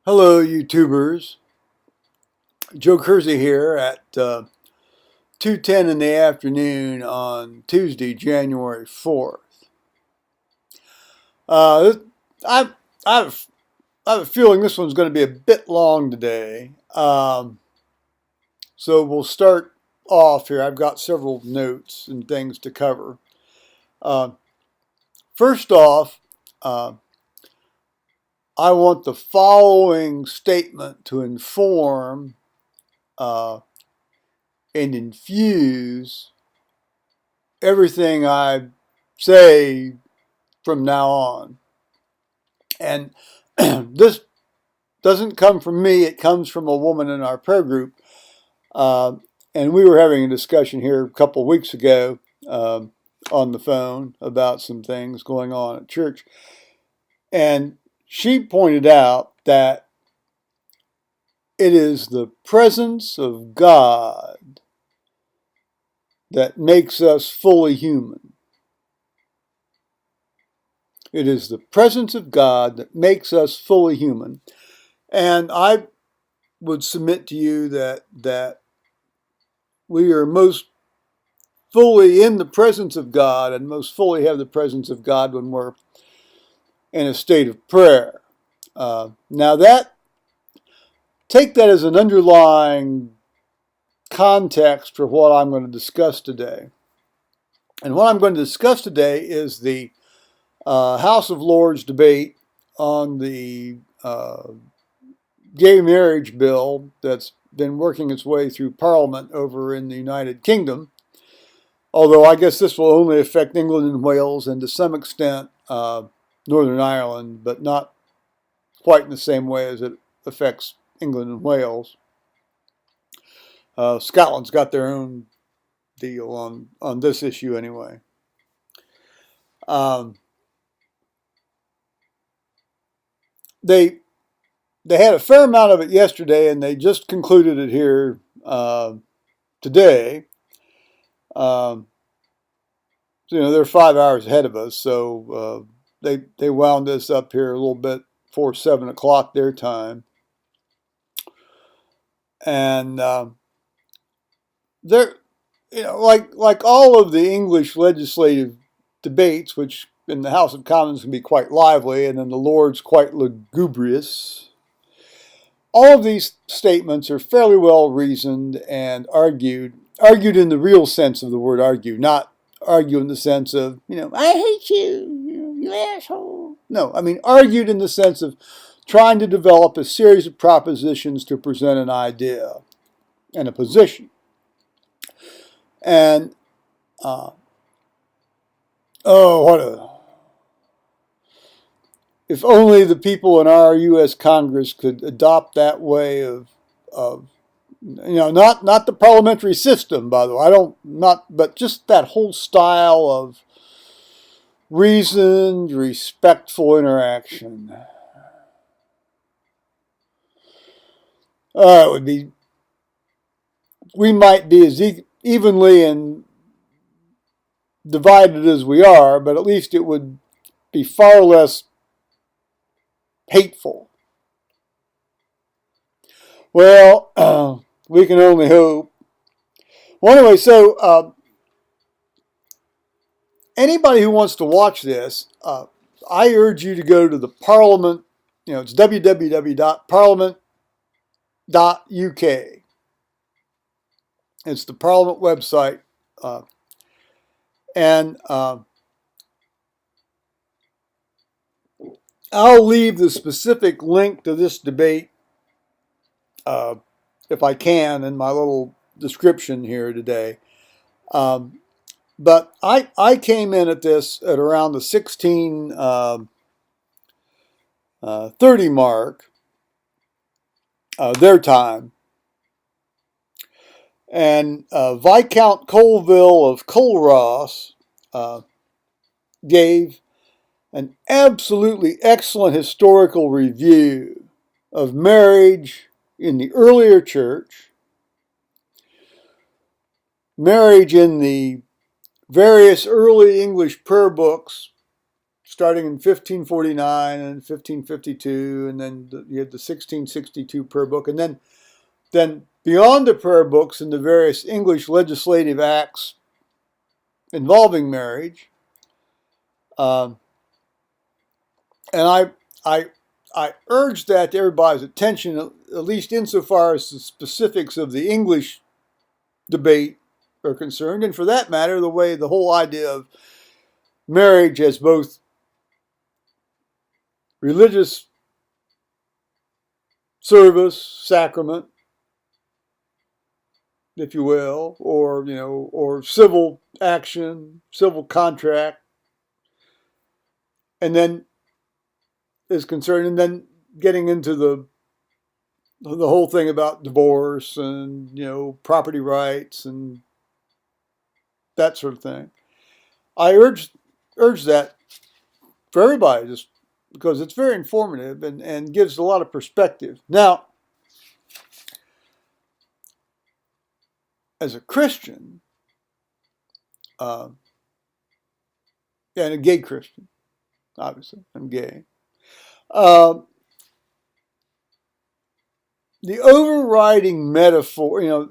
Hello, YouTubers. Joe Kersey here at 2:10 in the afternoon on Tuesday, January 4th. Uh, I, I have a feeling this one's going to be a bit long today. So we'll start off here. I've got several notes and things to cover. Uh, First off, uh, I want the following statement to inform uh, and infuse everything I say from now on. And this doesn't come from me, it comes from a woman in our prayer group. Uh, and we were having a discussion here a couple of weeks ago on the phone about some things going on at church. And she pointed out that it is the presence of God that makes us fully human. It is the presence of God that makes us fully human. And I would submit to you that we are most fully in the presence of God and most fully have the presence of God when we're in a state of prayer. Now take that as an underlying context for what I'm going to discuss today. And what I'm going to discuss today is the House of Lords debate on the gay marriage bill that's been working its way through Parliament over in the United Kingdom. Although I guess this will only affect England and Wales and to some extent Northern Ireland, but not quite in the same way as it affects England and Wales. Scotland's got their own deal on this issue anyway. Um, they had a fair amount of it yesterday, and they just concluded it here today. Um, so, they're 5 hours ahead of us, so they wound this up here a little bit before 7 o'clock their time. And they're, like all of the English legislative debates, which in the House of Commons can be quite lively, and in the Lords quite lugubrious. All of these statements are fairly well reasoned and argued in the real sense of the word argue, not argue in the sense of, I hate you, you asshole. No, I mean argued in the sense of trying to develop a series of propositions to present an idea and a position. And, if only the people in our U.S. Congress could adopt that way of not the parliamentary system, by the way, but just that whole style of reasoned, respectful interaction. It would be, we might be as evenly and divided as we are, but at least it would be far less hateful. Well, we can only hope. Well, anyway, so anybody who wants to watch this, I urge you to go to the Parliament. It's www.parliament.uk. It's the Parliament website. And I'll leave the specific link to this debate, if I can, in my little description here today. But I came in at this at around the 16:30 mark, their time. And Viscount Colville of Culross gave an absolutely excellent historical review of marriage in the earlier church, marriage in the various early English prayer books, starting in 1549 and 1552, and then you had the 1662 prayer book, and then beyond the prayer books and the various English legislative acts involving marriage, um, and I urge that to everybody's attention, at least insofar as the specifics of the English debate are concerned, and for that matter, the whole idea of marriage as both religious service, sacrament, if you will, or civil action, civil contract, and then is concerned, and then getting into the whole thing about divorce and property rights and that sort of thing. I urge that for everybody, just because it's very informative and gives a lot of perspective. Now, as a Christian, uh, and a gay Christian, obviously, I'm gay. Uh, the overriding metaphor,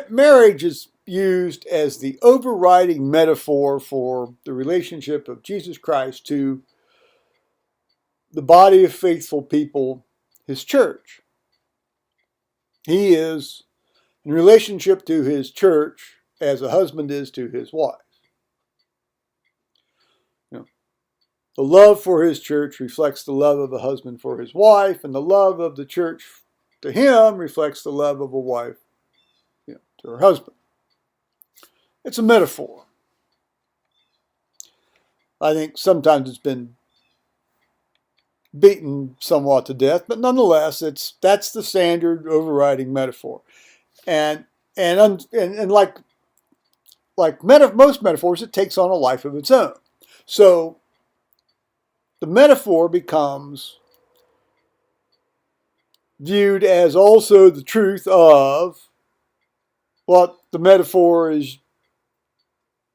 marriage is used as the overriding metaphor for the relationship of Jesus Christ to the body of faithful people, his church. He is in relationship to his church as a husband is to his wife. The love for his church reflects the love of a husband for his wife, and the love of the church to him reflects the love of a wife to her husband. It's a metaphor. I think sometimes it's been beaten somewhat to death, but nonetheless, that's the standard overriding metaphor. And like most metaphors, it takes on a life of its own. So the metaphor becomes viewed as also the truth of what the metaphor is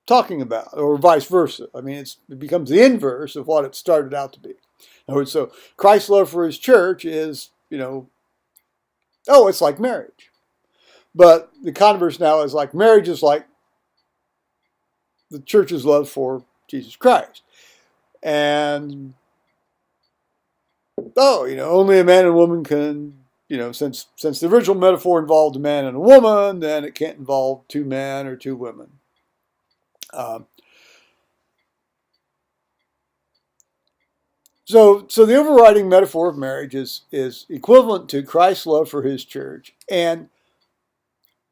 talking about, or vice versa. I mean, it becomes the inverse of what it started out to be. In other words, so Christ's love for his church is, it's like marriage. But the converse now is like marriage is like the church's love for Jesus Christ. And, only a man and a woman can, since the original metaphor involved a man and a woman, then it can't involve two men or two women. So the overriding metaphor of marriage is equivalent to Christ's love for his church. And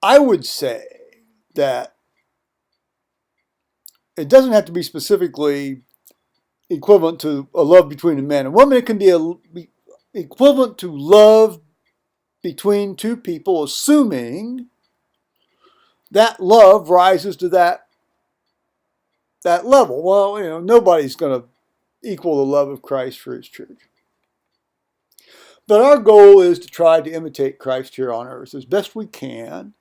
I would say that it doesn't have to be specifically equivalent to a love between a man and woman. It can be equivalent to love between two people, assuming that love rises to that level. Well, nobody's going to equal the love of Christ for his church. But our goal is to try to imitate Christ here on earth as best we can.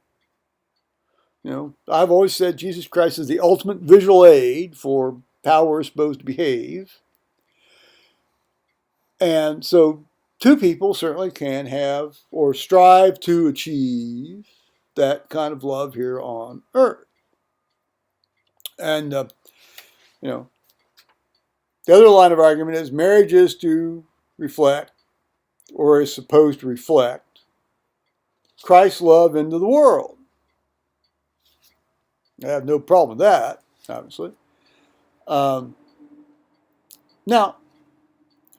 I've always said Jesus Christ is the ultimate visual aid for how we're supposed to behave. And so two people certainly can have or strive to achieve that kind of love here on earth. And, the other line of argument is marriage is to reflect, or is supposed to reflect, Christ's love into the world. I have no problem with that, obviously. Now,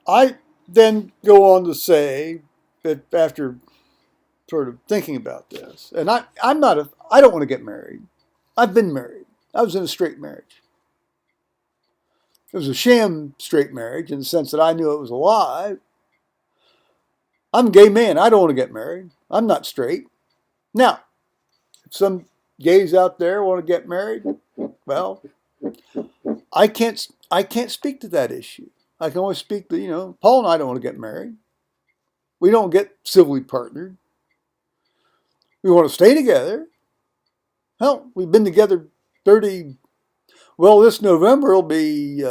I then go on to say that after sort of thinking about this, and I don't want to get married. I've been married. I was in a straight marriage. It was a sham straight marriage in the sense that I knew it was a lie. I'm a gay man. I don't want to get married. I'm not straight. Now, if some gays out there want to get married, well, I can't speak to that issue. I can only speak to, Paul and I don't want to get married. We don't get civilly partnered. We want to stay together. Hell, we've been together 30, well, this November will be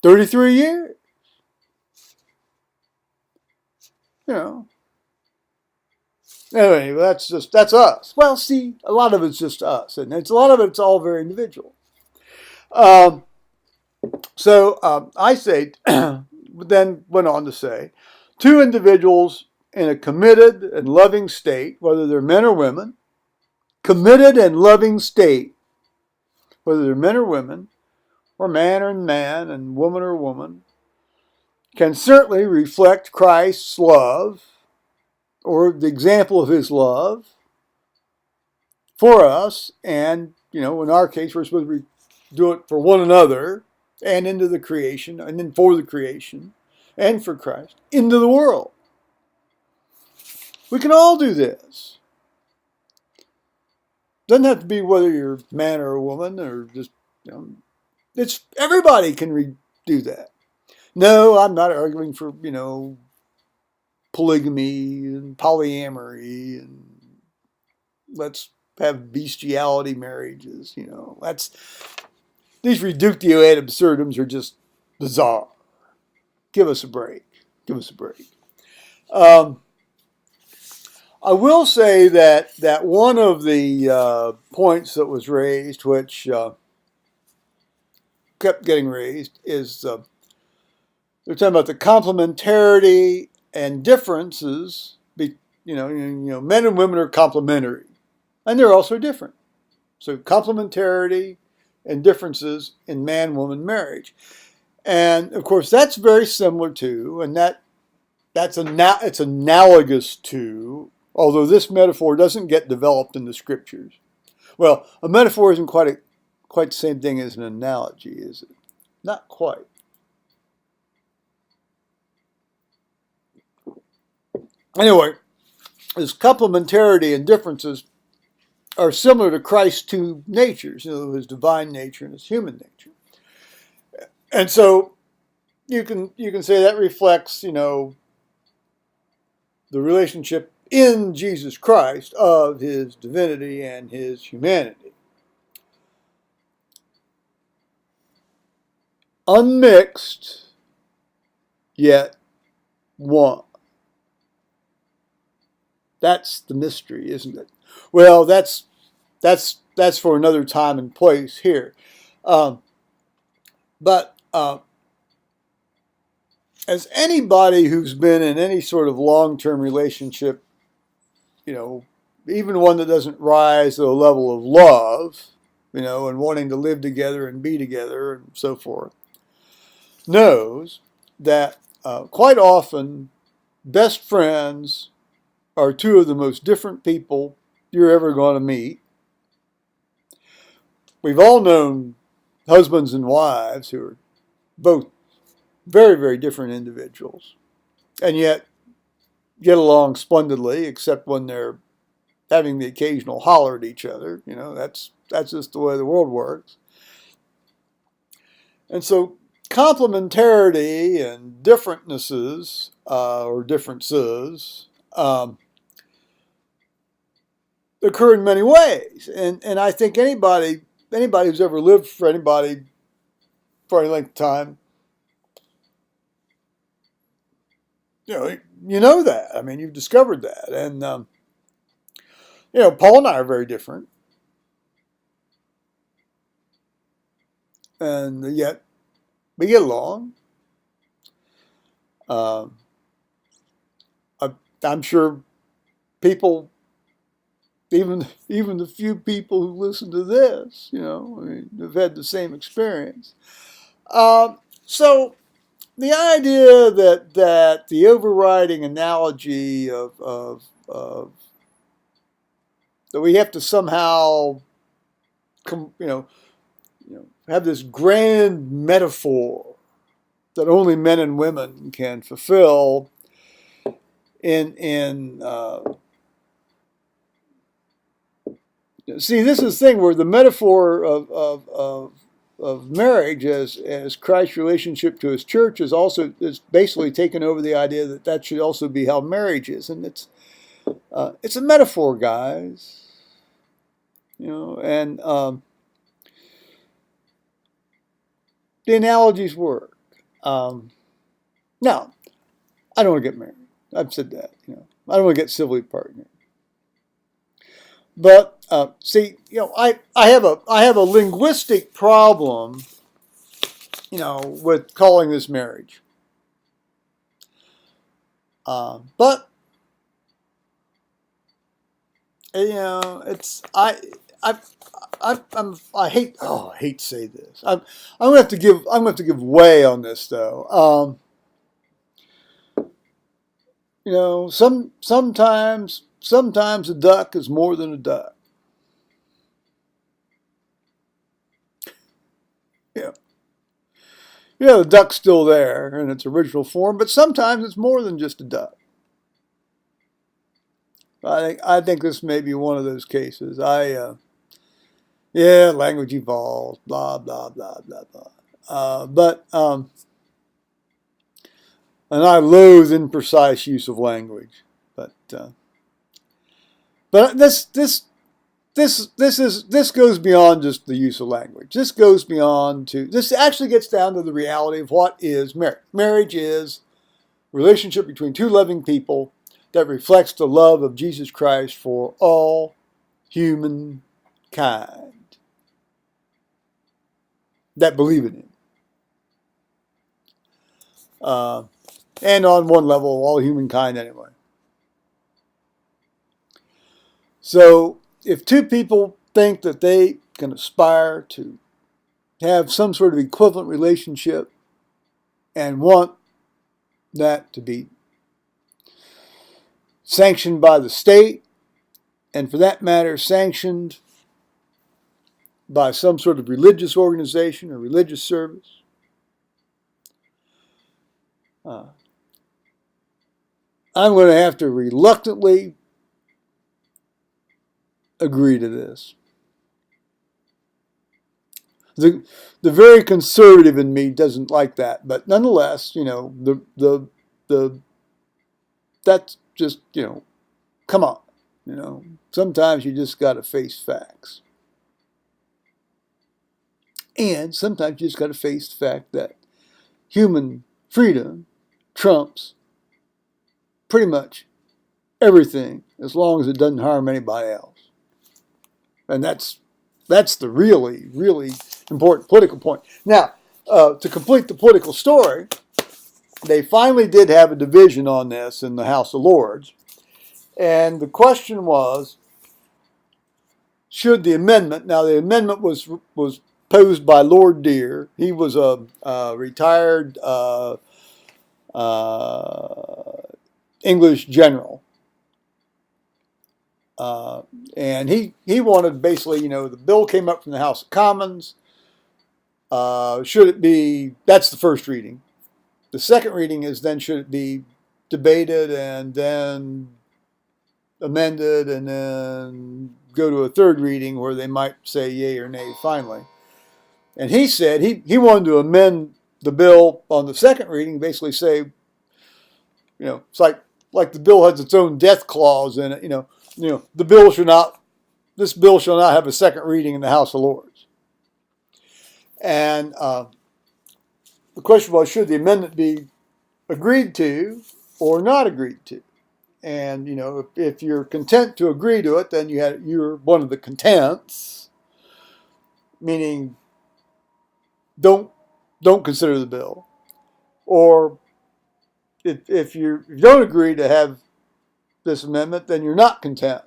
33 years. You know. Anyway, that's us. Well, see, a lot of it's just us, and a lot of it's all very individual. Um, I say, then went on to say, two individuals in a committed and loving state, whether they're men or women, committed and loving state, whether they're men or women, or man and woman, can certainly reflect Christ's love or the example of his love for us. And, in our case, we're supposed to do it for one another and into the creation, and then for the creation and for Christ into the world. We can all do this. Doesn't have to be whether you're a man or a woman or just, it's everybody can do that. No, I'm not arguing for, polygamy and polyamory and let's have bestiality marriages. These reductio ad absurdums are just bizarre. Give us a break. Give us a break. I will say that one of the points that was raised, which kept getting raised, is they're talking about the complementarity and differences. Men and women are complementary, and they're also different. So complementarity and differences in man-woman marriage, and of course that's very similar to, and it's analogous to. Although this metaphor doesn't get developed in the scriptures. Well, a metaphor isn't quite the same thing as an analogy, is it? Not quite. Anyway, his complementarity and differences are similar to Christ's two natures, his divine nature and his human nature. And so you can say that reflects, the relationship in Jesus Christ of his divinity and his humanity. Unmixed, yet one. That's the mystery, isn't it? Well, that's for another time and place here. But as anybody who's been in any sort of long-term relationship, even one that doesn't rise to a level of love, and wanting to live together and be together and so forth, knows that quite often best friends are two of the most different people you're ever going to meet. We've all known husbands and wives who are both very, very different individuals, and yet get along splendidly, except when they're having the occasional holler at each other. That's just the way the world works. And so complementarity and differentnesses or differences occur in many ways. And I think anybody who's ever lived for anybody for any length of time, you know that. I mean, you've discovered that. And, Paul and I are very different. And yet we get along. I'm sure people, even the few people who listen to this, have had the same experience. So the idea that the overriding analogy of that we have to somehow have this grand metaphor that only men and women can fulfill see, this is the thing where the metaphor of marriage as Christ's relationship to his church is basically taken over the idea that should also be how marriage is, and it's a metaphor, guys. And the analogies work. Now, I don't want to get married. I've said that. I don't want to get civilly partnered. But see, I have a linguistic problem, with calling this marriage. But it's I hate I hate to say this. I'm gonna have to give way on this though. Sometimes a duck is more than a duck. Yeah. The duck's still there in its original form, but sometimes it's more than just a duck. I think this may be one of those cases. Language evolves, blah blah blah blah blah. And I loathe imprecise use of language, but this goes beyond just the use of language. This actually gets down to the reality of what is marriage. Marriage is a relationship between two loving people that reflects the love of Jesus Christ for all humankind that believe in him. And on one level, all humankind anyway. So if two people think that they can aspire to have some sort of equivalent relationship and want that to be sanctioned by the state, and for that matter, sanctioned by some sort of religious organization or religious service, I'm going to have to reluctantly agree to this. The very conservative in me doesn't like that, but nonetheless, that's just, come on. Sometimes you just got to face facts. And sometimes you just got to face the fact that human freedom trumps pretty much everything as long as it doesn't harm anybody else. And that's the really, really important political point. Now, to complete the political story, they finally did have a division on this in the House of Lords. And the question was, should the amendment, now the amendment was posed by Lord Deer. He was a retired English general. And he wanted basically, the bill came up from the House of Commons. Should it be, that's the first reading. The second reading is then should it be debated and then amended and then go to a third reading where they might say yay or nay finally. And he said he wanted to amend the bill on the second reading, basically say, it's like the bill has its own death clause in it. This bill shall not have a second reading in the House of Lords. And the question was, should the amendment be agreed to or not agreed to? And if you're content to agree to it, then you're one of the contents, meaning don't consider the bill. Or if you don't agree to have this amendment, then you're not content,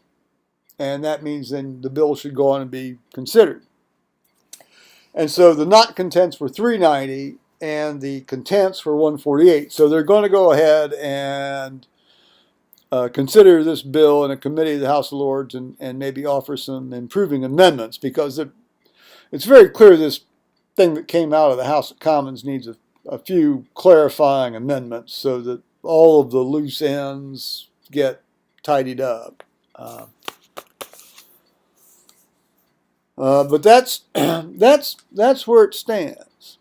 and that means then the bill should go on and be considered. And so the not contents were 390, and the contents were 148. So they're going to go ahead and consider this bill in a committee of the House of Lords and maybe offer some improving amendments, because it's very clear this thing that came out of the House of Commons needs a few clarifying amendments so that all of the loose ends get tidied up. But that's where it stands.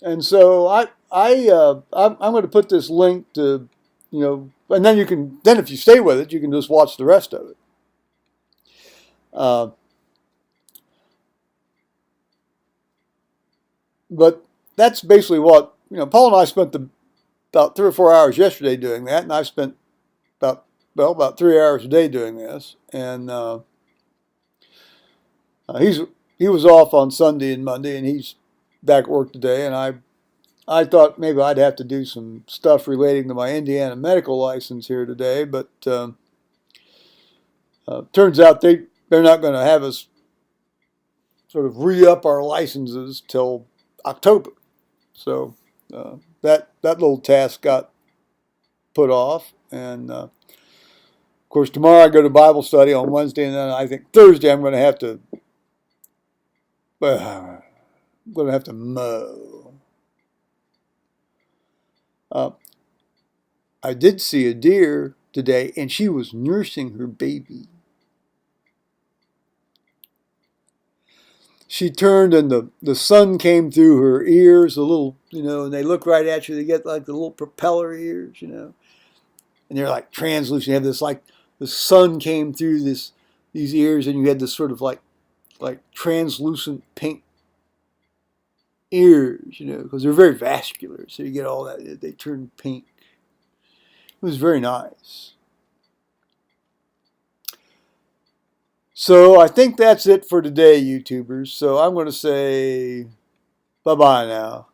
And so I'm going to put this link to, and then if you stay with it, you can just watch the rest of it. But that's basically what Paul and I spent about 3 or 4 hours yesterday doing that, and I've spent about 3 hours a day doing this. And he's he was off on Sunday and Monday, and he's back at work today. And I thought maybe I'd have to do some stuff relating to my Indiana medical license here today, but turns out they're not going to have us sort of re-up our licenses till October. So that little task got put off, and of course tomorrow I go to Bible study on Wednesday, and then I think Thursday I'm going to have to mow. I did see a deer today, and she was nursing her baby. She turned, and the sun came through her ears a little, and they look right at you. They get like the little propeller ears, and they're like translucent. You have this like the sun came through these ears, and you had this sort of like translucent pink ears, because they're very vascular. So you get all that. They turn pink. It was very nice. So I think that's it for today, YouTubers. So I'm going to say bye-bye now.